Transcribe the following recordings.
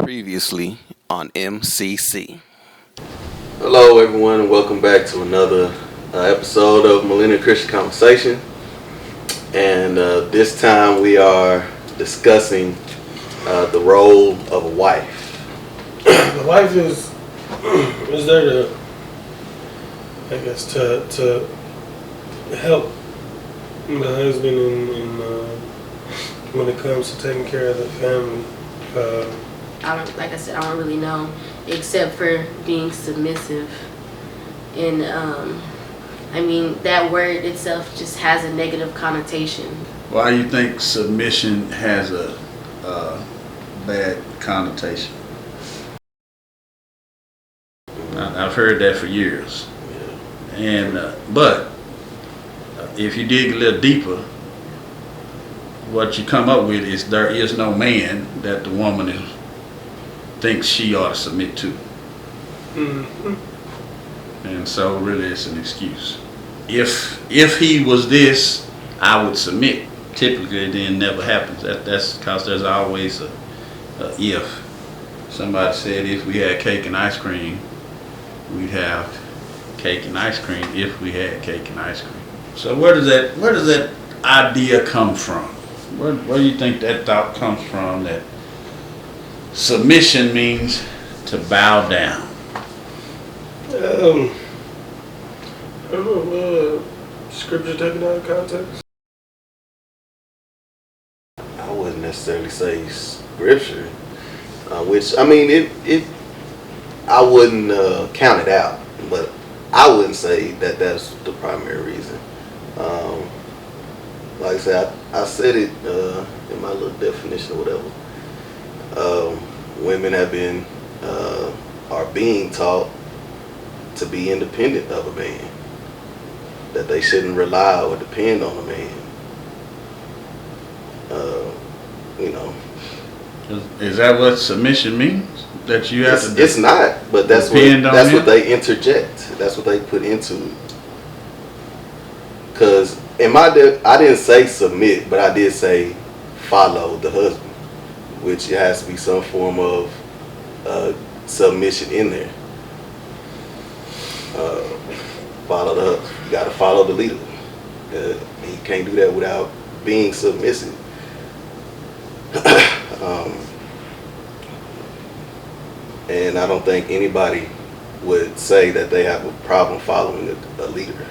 Previously on MCC. Hello, everyone, and welcome back to another episode of Millennial Christian Conversation. And this time we are discussing the role of a wife. The wife is there to, I guess, to help the husband in when it comes to taking care of the family. Like I said, I don't really know, except for being submissive. And I mean, that word itself just has a negative connotation. Why do you think submission has a bad connotation? I've heard that for years. And but if you dig a little deeper, what you come up with is there is no man that the woman thinks she ought to submit to. Mm-hmm. And so really it's an excuse. If he was this, I would submit. Typically it then never happens. That's because there's always a if. Somebody said if we had cake and ice cream, we'd have cake and ice cream if we had cake and ice cream. So where does that idea come from? Where do you think that thought comes from, that submission means to bow down? I don't know, scripture taken out of context? I wouldn't necessarily say scripture, which, I mean, I wouldn't count it out, but I wouldn't say that that's the primary reason. Like I said, I said it in my little definition or whatever. Women have been, are being taught to be independent of a man, that they shouldn't rely or depend on a man. Is that what submission means? That you have to? It's not, but that's what they interject. That's what they put into it. Because I didn't say submit, but I did say follow the husband, which has to be some form of submission in there. Follow the husband. You got to follow the leader. You can't do that without being submissive. And I don't think anybody would say that they have a problem following a leader,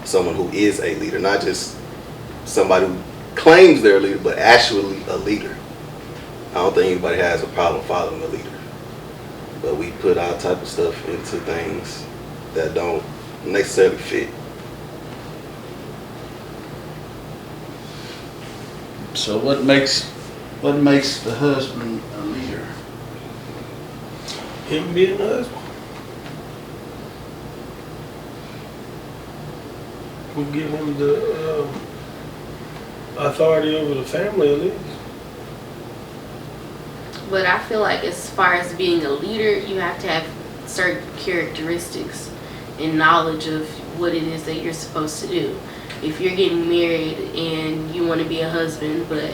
someone who is a leader, not just somebody who claims they're a leader, but actually a leader. I don't think anybody has a problem following a leader. But we put our type of stuff into things that don't necessarily fit. So what makes the husband a leader? Him being a husband. Will give him the authority over the family at least. But I feel like as far as being a leader, you have to have certain characteristics and knowledge of what it is that you're supposed to do. If you're getting married and you want to be a husband, but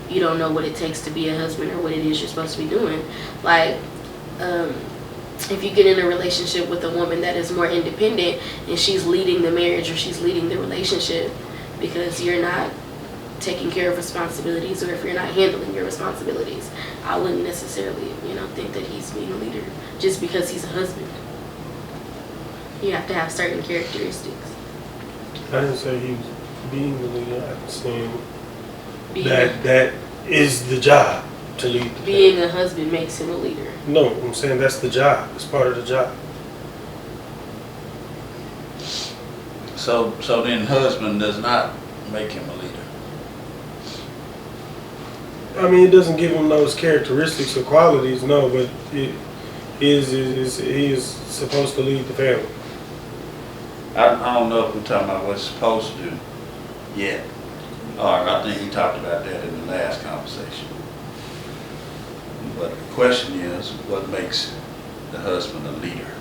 you don't know what it takes to be a husband or what it is you're supposed to be doing, like if you get in a relationship with a woman that is more independent and she's leading the marriage or she's leading the relationship because you're not taking care of responsibilities, or if you're not handling your responsibilities, I wouldn't necessarily, think that he's being a leader just because he's a husband. You have to have certain characteristics. I didn't say he was being the leader. I'm saying that is the job, to lead the family. Being a husband makes him a leader. No, I'm saying that's the job. It's part of the job. So then husband does not make him a leader. I mean, it doesn't give him those characteristics or qualities, no, but he is supposed to lead the family. I don't know if we're talking about what's supposed to do yet. Or I think we talked about that in the last conversation. But the question is, what makes the husband a leader?